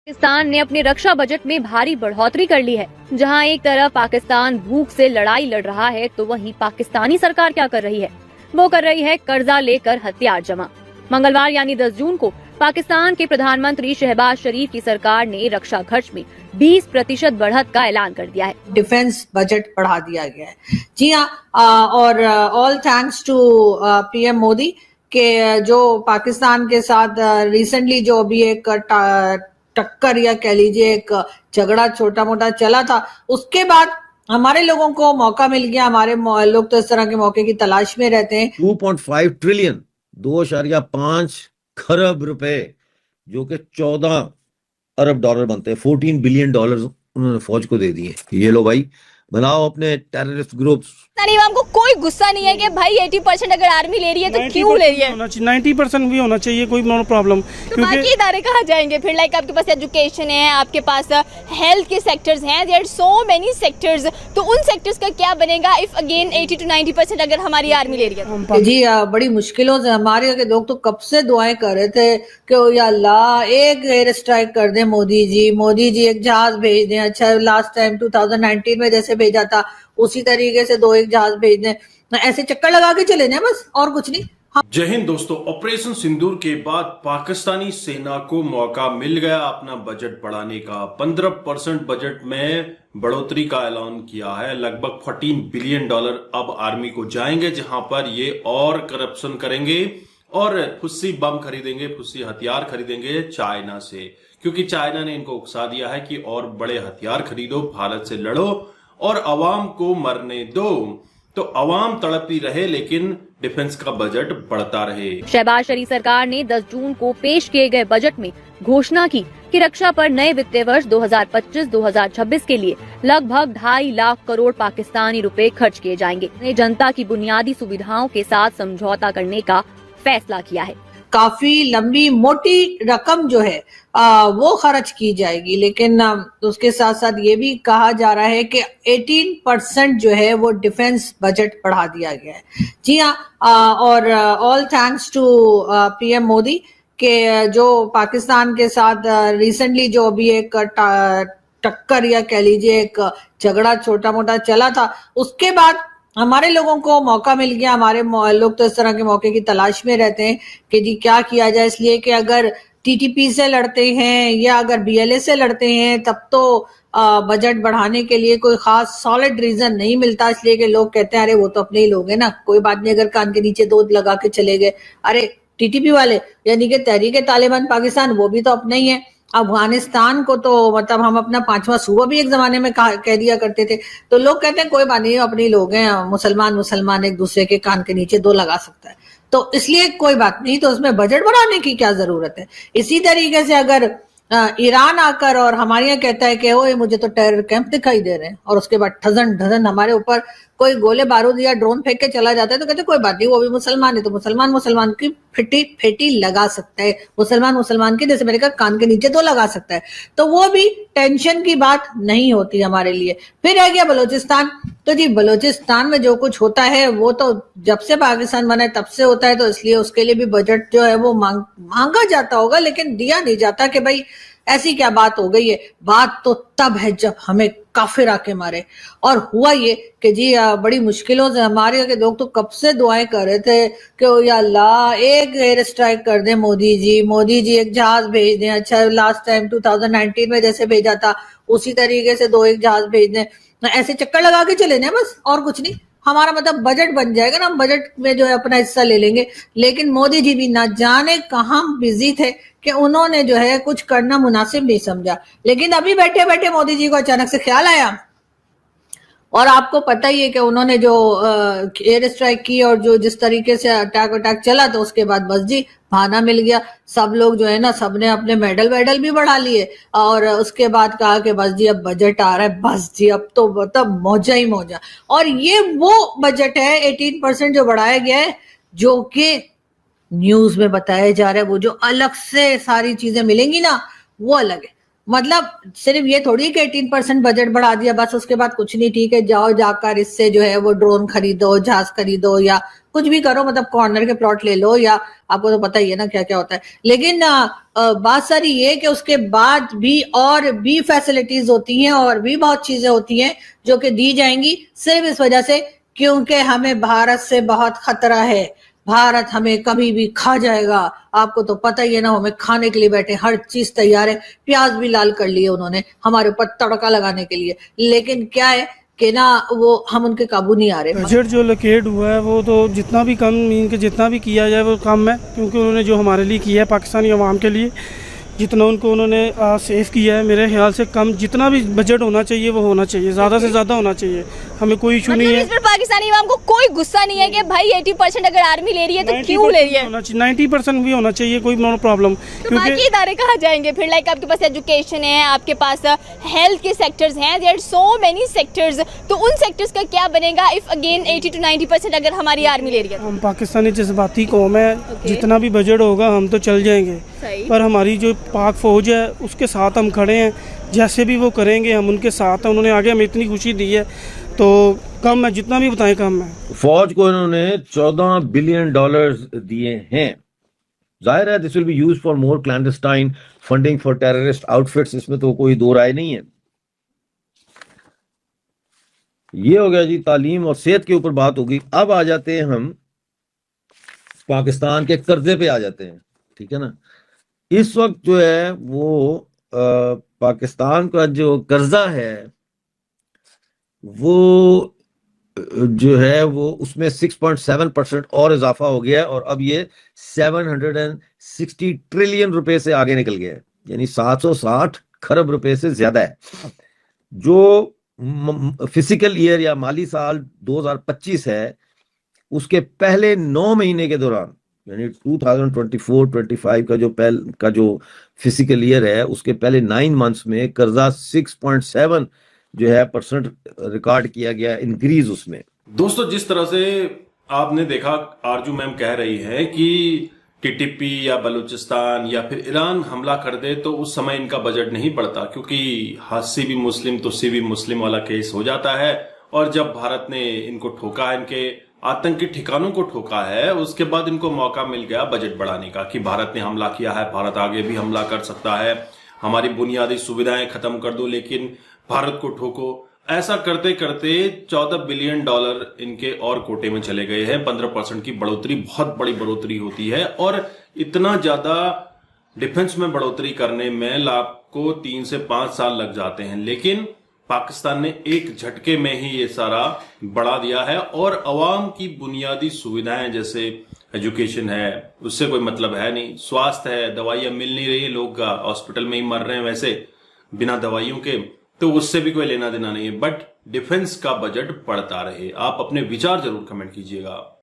पाकिस्तान ने अपने रक्षा बजट में भारी बढ़ोतरी कर ली है। जहां एक तरफ पाकिस्तान भूख से लड़ाई लड़ रहा है, तो वहीं पाकिस्तानी सरकार क्या कर रही है? वो कर रही है कर्जा लेकर हथियार जमा। मंगलवार यानी 10 जून को पाकिस्तान के प्रधानमंत्री शहबाज शरीफ की सरकार ने रक्षा खर्च में 20% बढ़त का ऐलान कर दिया है। डिफेंस बजट बढ़ा दिया गया है। जी हाँ, और all thanks to PM Modi के जो पाकिस्तान के साथ रिसेंटली जो अभी एक टक्कर या कह लीजिए एक झगड़ा छोटा मोटा चला था, उसके बाद हमारे लोगों को मौका मिल गया। हमारे लोग तो इस तरह के मौके की तलाश में रहते हैं। 2.5 ट्रिलियन 2.5 खरब रुपए, जो कि 14 अरब डॉलर बनते हैं, 14 बिलियन डॉलर उन्होंने फौज को दे दिए। ये लो भाई, बनाओ अपने टेररिस्ट ग्रुप्स। नहीं, हमको कोई गुस्सा नहीं है कि भाई 80% अगर आर्मी ले रही है तो क्यों ले रही है? 90% भी होना चाहिए, कोई नो प्रॉब्लम। तो बाकी इदारे कहाँ जाएंगे फिर? लाइक आपके पास एजुकेशन है, आपके पास हेल्थ के सेक्टर्स हैं, there are so many sectors. तो उन सेक्टर्स का क्या बनेगा इफ अगेन 80 to 90% अगर हमारी आर्मी ले रही है? जी बड़ी मुश्किलों से हमारे के लोग तो कब से दुआएं कर रहे थे कि या अल्लाह एक एयर स्ट्राइक कर दे मोदी जी एक जहाज भेज दें। अच्छा, लास्ट टाइम 2019 में जैसे भेजा था उसी तरीके से 2 एक जहाज भेज दें। ऐसे चक्कर लगा के चले जाए बस, और कुछ नहीं। जय हिंद दोस्तों। ऑपरेशन सिंदूर के बाद पाकिस्तानी सेना को मौका मिल गया अपना बजट बढ़ाने का। 15% बजट में बढ़ोतरी का ऐलान किया है। लगभग 14 बिलियन डॉलर अब आर्मी को जाएंगे, जहां पर ये और करप्शन करेंगे और फुस्सी बम खरीदेंगे, फुस्सी हथियार खरीदेंगे चाइना से, क्योंकि चाइना ने इनको उकसा दिया है कि और बड़े हथियार खरीदो, भारत से लड़ो और अवाम को मरने दो। तो अवाम तड़पती रहे लेकिन डिफेंस का बजट बढ़ता रहे। शहबाज शरीफ सरकार ने 10 जून को पेश किए गए बजट में घोषणा की कि रक्षा पर नए वित्तीय वर्ष 2025-2026 के लिए लगभग 2.5 लाख करोड़ पाकिस्तानी रुपए खर्च किए जाएंगे। जनता की बुनियादी सुविधाओं के साथ समझौता करने का फैसला किया है। काफी लंबी मोटी रकम जो है वो खर्च की जाएगी, लेकिन उसके साथ साथ ये भी कहा जा रहा है कि 18% जो है वो डिफेंस बजट बढ़ा दिया गया है। जी हाँ, और all thanks to PM Modi के जो पाकिस्तान के साथ रिसेंटली जो अभी एक टक्कर या कह लीजिए एक झगड़ा छोटा मोटा चला था, उसके बाद हमारे लोगों को मौका मिल गया। हमारे लोग तो इस तरह के मौके की तलाश में रहते हैं कि जी क्या किया जाए, इसलिए कि अगर टीटीपी से लड़ते हैं या अगर बीएलए से लड़ते हैं तब तो बजट बढ़ाने के लिए कोई खास सॉलिड रीजन नहीं मिलता, इसलिए कि लोग कहते हैं अरे वो तो अपने ही लोग हैं ना, कोई बात नहीं अगर कान के नीचे दूध लगा के चले गए। अरे टीटीपी वाले यानी कि तहरीक तालिबान पाकिस्तान, वो भी तो अपने ही है। अफगानिस्तान को तो मतलब हम अपना 5वां सूबा भी एक जमाने में कह दिया करते थे। तो लोग कहते हैं कोई बात नहीं, अपने लोग हैं, मुसलमान एक दूसरे के कान के नीचे दो लगा सकता है, तो इसलिए कोई बात नहीं, तो उसमें बजट बढ़ाने की क्या जरूरत है। इसी तरीके से अगर ईरान आकर और हमारे यहाँ कहता है कि ओए मुझे तो टेरर कैंप दिखाई दे रहे हैं, और उसके बाद ठजन हमारे ऊपर कोई गोले बारूद या ड्रोन फेंक के चला जाता है, तो कहते कोई बात नहीं, वो भी मुसलमान है, तो मुसलमान की फेटी लगा सकता है, मुसलमान की जैसे मैंने कहा कान के नीचे दो लगा सकता है, तो वो भी टेंशन की बात नहीं होती हमारे लिए। फिर रह गया बलोचिस्तान। तो जी बलोचिस्तान में जो कुछ होता है वो तो जब से पाकिस्तान बना है तब से होता है, तो इसलिए उसके लिए भी बजट जो है वो मांगा जाता होगा, लेकिन दिया नहीं जाता कि भाई ऐसी क्या बात हो गई है। बात तो तब है जब हमें काफिर आके मारे। और हुआ ये कि जी बड़ी मुश्किलों से हमारे के लोग तो कब से दुआएं कर रहे थे कि या अल्लाह एक एयर स्ट्राइक कर दे मोदी जी एक जहाज भेज दें। अच्छा, लास्ट टाइम 2019 में जैसे भेजा था उसी तरीके से 2 एक जहाज भेज दें। ऐसे चक्कर लगा के चले जाए बस, और कुछ नहीं। हमारा मतलब बजट बन जाएगा ना, हम बजट में जो है अपना हिस्सा ले लेंगे। लेकिन मोदी जी भी ना जाने कहाँ बिजी थे कि उन्होंने जो है कुछ करना मुनासिब नहीं समझा। लेकिन अभी बैठे बैठे मोदी जी को अचानक से ख्याल आया, और आपको पता ही है कि उन्होंने जो एयर स्ट्राइक की और जो जिस तरीके से अटैक चला, तो उसके बाद बस जी बहाना मिल गया। सब लोग जो है ना, सबने अपने मेडल भी बढ़ा लिए, और उसके बाद कहा कि बस जी अब बजट आ रहा है, बस जी अब तो मतलब मौजा ही मौजा। और ये वो बजट है 18% जो बढ़ाया गया है, जो कि न्यूज में बताया जा रहा है। वो जो अलग से सारी चीजें मिलेंगी ना, वो अलग है। मतलब सिर्फ ये थोड़ी कि 18% बजट बढ़ा दिया बस उसके बाद कुछ नहीं, ठीक है जाओ जाकर इससे जो है वो ड्रोन खरीदो, जहाज खरीदो या कुछ भी करो, मतलब कॉर्नर के प्लॉट ले लो, या आपको तो पता ही है ना क्या क्या होता है। लेकिन बात सारी ये कि उसके बाद भी और भी फैसिलिटीज होती हैं और भी बहुत चीजें होती हैं जो कि दी जाएंगी सिर्फ इस वजह से क्योंकि हमें भारत से बहुत खतरा है, भारत हमें कभी भी खा जाएगा। आपको तो पता ही है ना, हमें खाने के लिए बैठे, हर चीज तैयार है, प्याज भी लाल कर लिए उन्होंने हमारे ऊपर तड़का लगाने के लिए, लेकिन क्या है कि ना वो हम उनके काबू नहीं आ रहे। बजट जो लोकेट हुआ है वो तो जितना भी कम इनके जितना भी किया जाए वो कम है, क्योंकि उन्होंने जो हमारे लिए किया है पाकिस्तानी अवाम के लिए जितना उनको उन्होंने सेव किया है, मेरे ख्याल से कम जितना भी बजट होना चाहिए वो होना चाहिए, ज़्यादा से ज़्यादा होना चाहिए, हमें कोई इशू नहीं है। इस पर पाकिस्तानी अवाम को कोई गुस्सा नहीं है कि भाई 80% अगर आर्मी ले रही है तो क्यों ले रही है? 90% भी होना चाहिए, कोई नो प्रॉब्लम। तो बाकी इदारे कहाँ जाएंगे फिर? लाइक आपके पास एजुकेशन है, आपके पास हेल्थ के सेक्टर्स हैं, there are so many sectors, तो उन सेक्टर्स का क्या बनेगा इफ अगेन 80 to 90% अगर हमारी आर्मी ले रही है? हम पाकिस्तानी जज्बाती कौम है, जितना भी बजट होगा हम तो चल जाएंगे, पर हमारी जो पाक फौज है उसके साथ हम खड़े हैं, जैसे भी वो करेंगे हम उनके साथ हैं। उन्होंने आगे हमें इतनी खुशी दी है तो कम है, जितना भी बताएं कम है। फौज को इन्होंने $14 बिलियन दिए हैं। जाहिर है this will be used for more clandestine funding for terrorist outfits, इसमें तो कोई दो राय नहीं है। ये हो गया जी तालीम और सेहत के ऊपर बात होगी। अब आ जाते हैं हम पाकिस्तान के कर्जे पे आ जाते हैं, ठीक है ना। इस वक्त जो है वो पाकिस्तान का जो कर्जा है वो जो है वो उसमें 6.7% और इजाफा हो गया है और अब ये 760 ट्रिलियन रुपए से आगे निकल गया है, यानी 760 खरब रुपए से ज्यादा है। जो फिजिकल ईयर या माली साल 2025 है उसके पहले 9 महीने के दौरान, यानी 2024-25 का जो फिजिकल ईयर है उसके पहले 9 मंथ्स में कर्जा 6.7 जो है % रिकॉर्ड किया गया इंक्रीज उसमें। दोस्तों जिस तरह से आपने देखा आरजू मैम कह रही है कि टीटीपी या बलूचिस्तान या फिर ईरान हमला कर दे तो उस समय इनका बजट नहीं बढ़ता, क्योंकि हस्सी भी मुस्लिम तुस्सी भी मुस्लिम वाला केस हो जाता है। और जब भारत ने इनको ठोका, इनके आतंकी ठिकानों को ठोका है, उसके बाद इनको मौका मिल गया बजट बढ़ाने का कि भारत ने हमला किया है, भारत आगे भी हमला कर सकता है, हमारी बुनियादी सुविधाएं खत्म कर दो लेकिन भारत को ठोको। ऐसा करते करते $14 बिलियन इनके और कोटे में चले गए हैं। 15% की बढ़ोतरी बहुत बड़ी बढ़ोतरी होती है और इतना ज्यादा डिफेंस में बढ़ोतरी करने में लाभ को 3 से 5 साल लग जाते हैं, लेकिन पाकिस्तान ने एक झटके में ही ये सारा बढ़ा दिया है। और अवाम की बुनियादी सुविधाएं जैसे एजुकेशन है उससे कोई मतलब है नहीं, स्वास्थ्य है, दवाइयां मिल नहीं रही, लोग हॉस्पिटल में ही मर रहे हैं वैसे बिना दवाइयों के, तो उससे भी कोई लेना देना नहीं है। बट डिफेंस का बजट बढ़ता रहे। आप अपने विचार जरूर कमेंट कीजिएगा।